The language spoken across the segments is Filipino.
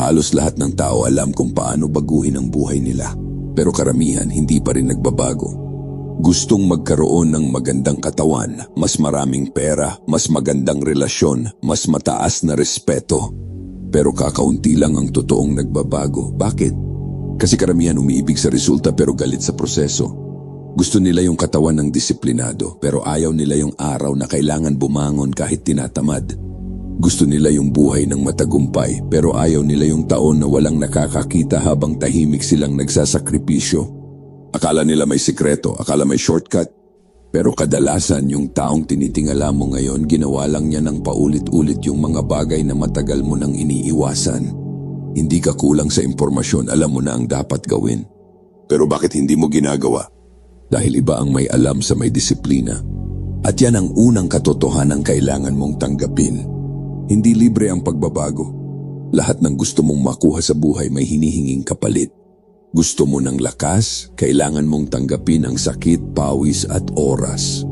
Halos lahat ng tao alam kung paano baguhin ang buhay nila. Pero karamihan hindi pa rin nagbabago. Gustong magkaroon ng magandang katawan, mas maraming pera, mas magandang relasyon, mas mataas na respeto. Pero kakaunti lang ang totoong nagbabago. Bakit? Kasi karamihan umiibig sa resulta pero galit sa proseso. Gusto nila yung katawan ng disiplinado pero ayaw nila yung araw na kailangan bumangon kahit tinatamad. Gusto nila yung buhay ng matagumpay pero ayaw nila yung taon na walang nakakakita habang tahimik silang nagsasakripisyo. Akala nila may sikreto, akala may shortcut. Pero kadalasan yung taong tinitingala mo ngayon, ginawa lang niya ng paulit-ulit yung mga bagay na matagal mo nang iniiwasan. Hindi ka kulang sa impormasyon, alam mo na ang dapat gawin. Pero bakit hindi mo ginagawa? Dahil iba ang may alam sa may disiplina. At yan ang unang katotohanan kailangan mong tanggapin. Hindi libre ang pagbabago. Lahat ng gusto mong makuha sa buhay may hinihinging kapalit. Gusto mo ng lakas, kailangan mong tanggapin ang sakit, pawis at oras.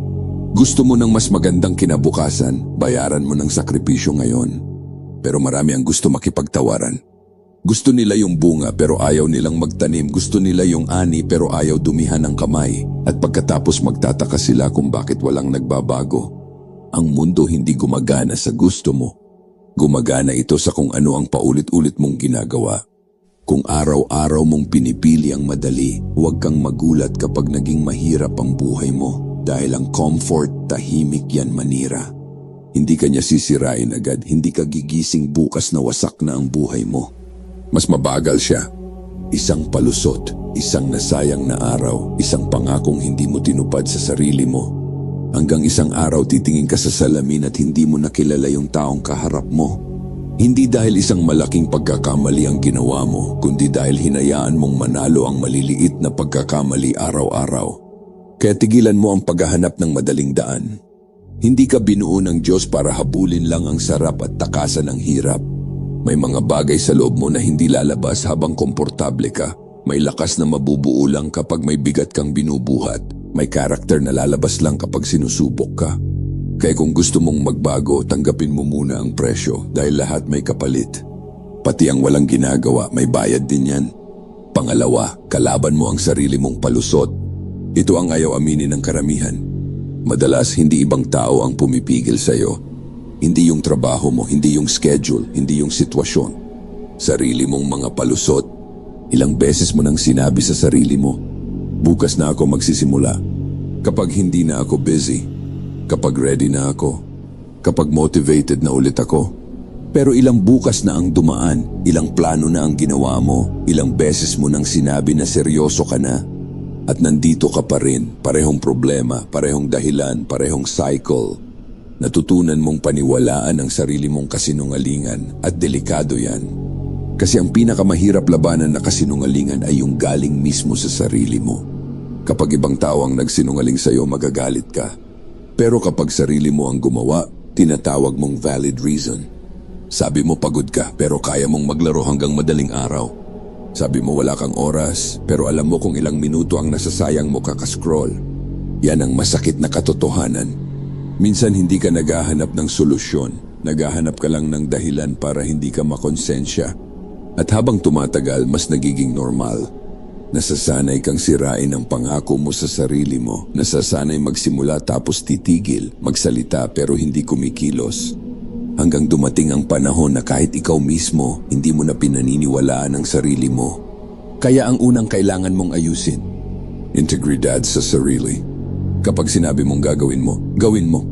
Gusto mo ng mas magandang kinabukasan, bayaran mo ng sakripisyo ngayon. Pero marami ang gusto makipagtawaran. Gusto nila yung bunga pero ayaw nilang magtanim. Gusto nila yung ani pero ayaw dumihan ng kamay. At pagkatapos magtataka sila kung bakit walang nagbabago. Ang mundo hindi gumagana sa gusto mo. Gumagana ito sa kung ano ang paulit-ulit mong ginagawa. Kung araw-araw mong pinipili ang madali, huwag kang magulat kapag naging mahirap ang buhay mo. Dahil ang comfort, tahimik yan manira. Hindi ka niya sisirain agad, hindi ka gigising bukas na wasak na ang buhay mo. Mas mabagal siya. Isang palusot, isang nasayang na araw, isang pangakong hindi mo tinupad sa sarili mo. Hanggang isang araw titingin ka sa salamin at hindi mo nakilala yung taong kaharap mo. Hindi dahil isang malaking pagkakamali ang ginawa mo, kundi dahil hinayaan mong manalo ang maliliit na pagkakamali araw-araw. Kaya tigilan mo ang paghahanap ng madaling daan. Hindi ka binuo ng Diyos para habulin lang ang sarap at takasan ng hirap. May mga bagay sa loob mo na hindi lalabas habang komportable ka. May lakas na mabubuo lang kapag may bigat kang binubuhat. May karakter na lalabas lang kapag sinusubok ka. Kaya kung gusto mong magbago, tanggapin mo muna ang presyo dahil lahat may kapalit. Pati ang walang ginagawa, may bayad din yan. Pangalawa, kalaban mo ang sarili mong palusot. Ito ang ayaw aminin ng karamihan. Madalas, hindi ibang tao ang pumipigil sa'yo. Hindi yung trabaho mo, hindi yung schedule, hindi yung sitwasyon. Sarili mong mga palusot. Ilang beses mo nang sinabi sa sarili mo, bukas na ako magsisimula. Kapag hindi na ako busy. Kapag ready na ako. Kapag motivated na ulit ako. Pero ilang bukas na ang dumaan, ilang plano na ang ginawa mo, ilang beses mo nang sinabi na seryoso ka na. At nandito ka pa rin, parehong problema, parehong dahilan, parehong cycle. Natutunan mong paniwalaan ang sarili mong kasinungalingan at delikado yan. Kasi ang pinakamahirap labanan na kasinungalingan ay yung galing mismo sa sarili mo. Kapag ibang tao ang nagsinungaling sa'yo, magagalit ka. Pero kapag sarili mo ang gumawa, tinatawag mong valid reason. Sabi mo pagod ka, pero kaya mong maglaro hanggang madaling araw. Sabi mo wala kang oras, pero alam mo kung ilang minuto ang nasasayang mo kakascroll. Yan ang masakit na katotohanan. Minsan hindi ka naghahanap ng solusyon, naghahanap ka lang ng dahilan para hindi ka makonsensya. At habang tumatagal, mas nagiging normal. Nasasanay kang sirain ang pangako mo sa sarili mo. Nasasanay magsimula tapos titigil, magsalita pero hindi kumikilos. Hanggang dumating ang panahon na kahit ikaw mismo, hindi mo na pinaniniwalaan ang sarili mo. Kaya ang unang kailangan mong ayusin, integridad sa sarili. Kapag sinabi mong gagawin mo, gawin mo.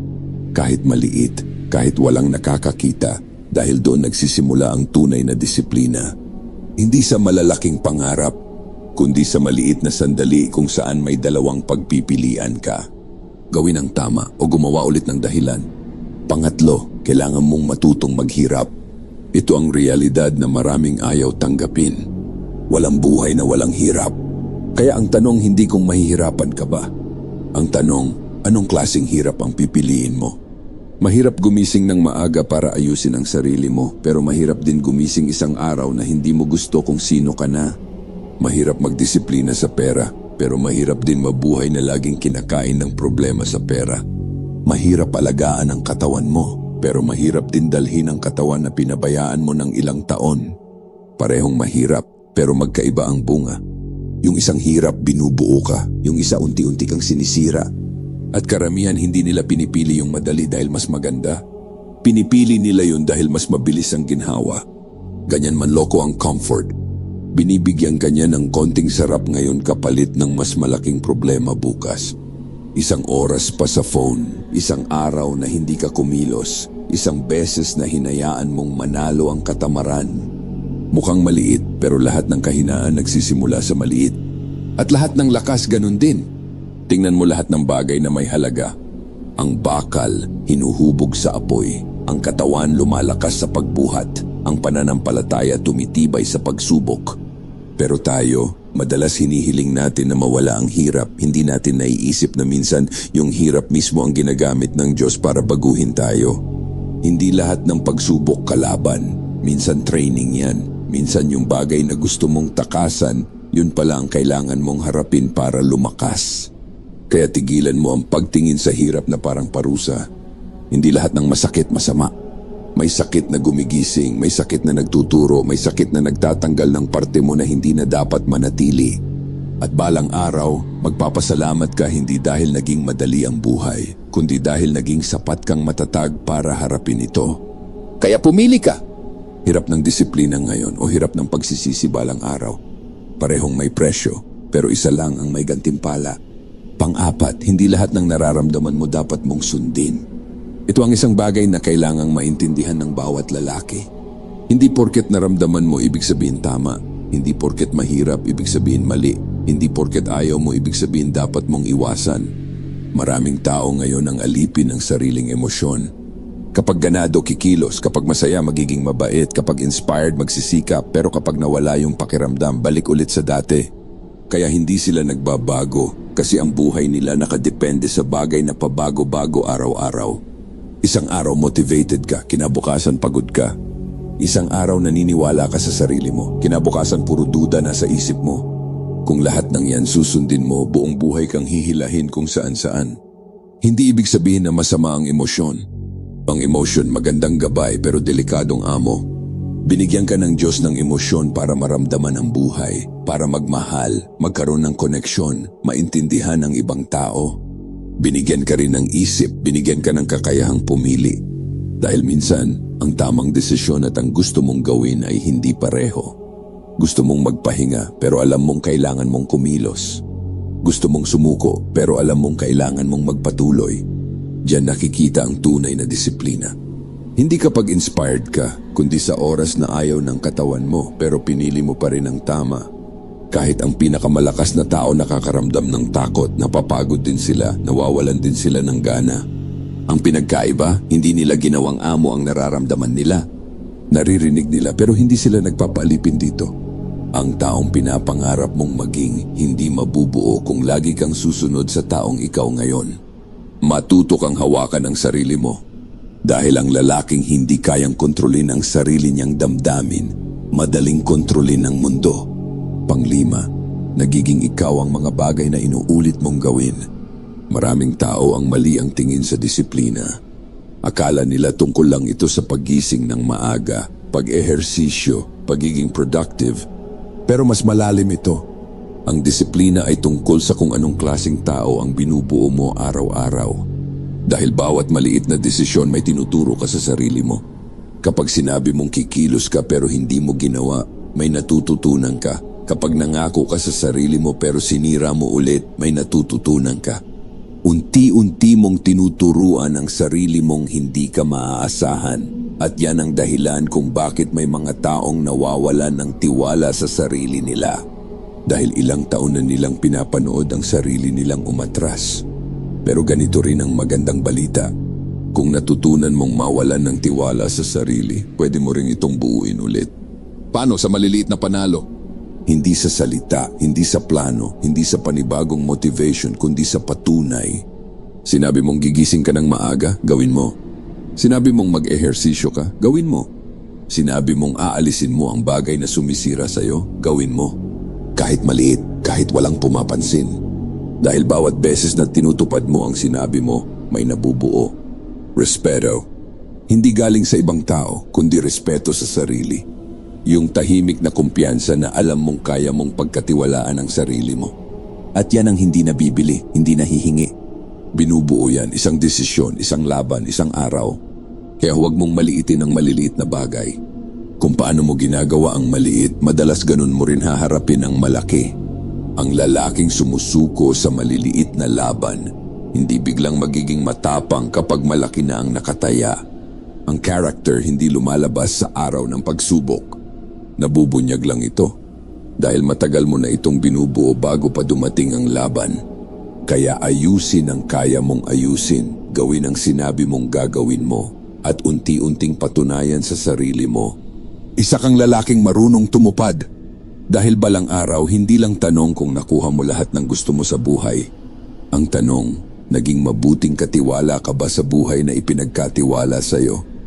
Kahit maliit, kahit walang nakakakita, dahil doon nagsisimula ang tunay na disiplina. Hindi sa malalaking pangarap, kundi sa maliit na sandali kung saan may dalawang pagpipilian ka. Gawin ang tama o gumawa ulit ng dahilan. Pangatlo, kailangan mong matutong maghirap. Ito ang realidad na maraming ayaw tanggapin. Walang buhay na walang hirap. Kaya ang tanong hindi kung mahihirapan ka ba. Ang tanong, anong klaseng hirap ang pipiliin mo? Mahirap gumising ng maaga para ayusin ang sarili mo, pero mahirap din gumising isang araw na hindi mo gusto kung sino ka na. Mahirap magdisiplina sa pera, pero mahirap din mabuhay na laging kinakain ng problema sa pera. Mahirap alagaan ang katawan mo, pero mahirap din dalhin ang katawan na pinabayaan mo ng ilang taon. Parehong mahirap, pero magkaiba ang bunga. Yung isang hirap binubuo ka, yung isa unti-unti kang sinisira. At karamihan hindi nila pinipili yung madali dahil mas maganda. Pinipili nila yun dahil mas mabilis ang ginhawa. Ganyan manloko ang comfort. Binibigyan ka niya ng konting sarap ngayon kapalit ng mas malaking problema bukas. Isang oras pa sa phone, isang araw na hindi ka kumilos, isang beses na hinayaan mong manalo ang katamaran. Mukhang maliit pero lahat ng kahinaan nagsisimula sa maliit. At lahat ng lakas ganun din. Tingnan mo lahat ng bagay na may halaga. Ang bakal hinuhubog sa apoy, ang katawan lumalakas sa pagbuhat, ang pananampalataya tumitibay sa pagsubok. Pero tayo, madalas hinihiling natin na mawala ang hirap. Hindi natin naiisip na minsan yung hirap mismo ang ginagamit ng Diyos para baguhin tayo. Hindi lahat ng pagsubok kalaban. Minsan training yan. Minsan yung bagay na gusto mong takasan, yun pala ang kailangan mong harapin para lumakas. Kaya tigilan mo ang pagtingin sa hirap na parang parusa. Hindi lahat ng masakit masama. May sakit na gumigising, may sakit na nagtuturo, may sakit na nagtatanggal ng parte mo na hindi na dapat manatili. At balang araw, magpapasalamat ka hindi dahil naging madali ang buhay, kundi dahil naging sapat kang matatag para harapin ito. Kaya pumili ka! Hirap ng disiplina ngayon o hirap ng pagsisisi balang araw. Parehong may presyo, pero isa lang ang may gantimpala. Pang-apat, hindi lahat ng nararamdaman mo dapat mong sundin. Ito ang isang bagay na kailangang maintindihan ng bawat lalaki. Hindi porket naramdaman mo ibig sabihin tama. Hindi porket mahirap ibig sabihin mali. Hindi porket ayaw mo ibig sabihin dapat mong iwasan. Maraming tao ngayon ang alipin ng sariling emosyon. Kapag ganado kikilos, kapag masaya magiging mabait, kapag inspired magsisikap, pero kapag nawala yung pakiramdam, balik ulit sa dati. Kaya hindi sila nagbabago kasi ang buhay nila nakadepende sa bagay na pabago-bago araw-araw. Isang araw motivated ka, kinabukasan pagod ka. Isang araw naniniwala ka sa sarili mo, kinabukasan puro duda na sa isip mo. Kung lahat ng yan susundin mo, buong buhay kang hihilahin kung saan-saan. Hindi ibig sabihin na masama ang emosyon. Ang emosyon magandang gabay pero delikadong amo. Binigyan ka ng Diyos ng emosyon para maramdaman ang buhay, para magmahal, magkaroon ng koneksyon, maintindihan ang ibang tao. Binigyan ka rin ng isip, binigyan ka ng kakayahang pumili. Dahil minsan, ang tamang desisyon at ang gusto mong gawin ay hindi pareho. Gusto mong magpahinga pero alam mong kailangan mong kumilos. Gusto mong sumuko pero alam mong kailangan mong magpatuloy. Diyan nakikita ang tunay na disiplina. Hindi kapag inspired ka, kundi sa oras na ayaw ng katawan mo pero pinili mo pa rin ang tama. Kahit ang pinakamalakas na tao nakakaramdam ng takot, napapagod din sila, nawawalan din sila ng gana. Ang pinagkaiba, hindi nila ginawang amo ang nararamdaman nila. Naririnig nila pero hindi sila nagpapalipin dito. Ang taong pinapangarap mong maging hindi mabubuo kung lagi kang susunod sa taong ikaw ngayon. Matuto kang hawakan ang sarili mo. Dahil ang lalaking hindi kayang kontrolin ang sarili niyang damdamin, madaling kontrolin ang mundo. Panglima, nagiging ikaw ang mga bagay na inuulit mong gawin. Maraming tao ang mali ang tingin sa disiplina. Akala nila tungkol lang ito sa paggising ng maaga, pag-ehersisyo, pagiging productive. Pero mas malalim ito. Ang disiplina ay tungkol sa kung anong klaseng tao ang binubuo mo araw-araw. Dahil bawat maliit na desisyon may tinuturo ka sa sarili mo. Kapag sinabi mong kikilos ka pero hindi mo ginawa, may natututunan ka. Kapag nangako ka sa sarili mo pero sinira mo ulit, may natututunan ka. Unti-unti mong tinuturuan ang sarili mong hindi ka maaasahan. At yan ang dahilan kung bakit may mga taong nawawalan ng tiwala sa sarili nila. Dahil ilang taon na nilang pinapanood ang sarili nilang umatras. Pero ganito rin ang magandang balita. Kung natutunan mong mawalan ng tiwala sa sarili, pwede mo rin itong buuin ulit. Paano sa maliliit na panalo? Hindi sa salita, hindi sa plano, hindi sa panibagong motivation, kundi sa patunay. Sinabi mong gigising ka ng maaga, gawin mo. Sinabi mong mag-ehersisyo ka, gawin mo. Sinabi mong aalisin mo ang bagay na sumisira sa'yo, gawin mo. Kahit maliit, kahit walang pumapansin. Dahil bawat beses na tinutupad mo ang sinabi mo, may nabubuo. Respeto. Hindi galing sa ibang tao, kundi respeto sa sarili. Yung tahimik na kumpiyansa na alam mong kaya mong pagkatiwalaan ang sarili mo. At yan ang hindi nabibili, hindi nahihingi. Binubuo yan, isang desisyon, isang laban, isang araw. Kaya huwag mong maliitin ang maliliit na bagay. Kung paano mo ginagawa ang maliit, madalas ganun mo rin haharapin ang malaki. Ang lalaking sumusuko sa maliliit na laban, hindi biglang magiging matapang kapag malaki na ang nakataya. Ang character hindi lumalabas sa araw ng pagsubok. Nabubunyag lang ito dahil matagal mo na itong binubuo bago pa dumating ang laban. Kaya ayusin ang kaya mong ayusin, gawin ang sinabi mong gagawin mo, at unti-unting patunayan sa sarili mo. Isa kang lalaking marunong tumupad. Dahil balang araw, hindi lang tanong kung nakuha mo lahat ng gusto mo sa buhay. Ang tanong, naging mabuting katiwala ka ba sa buhay na ipinagkatiwala sa'yo?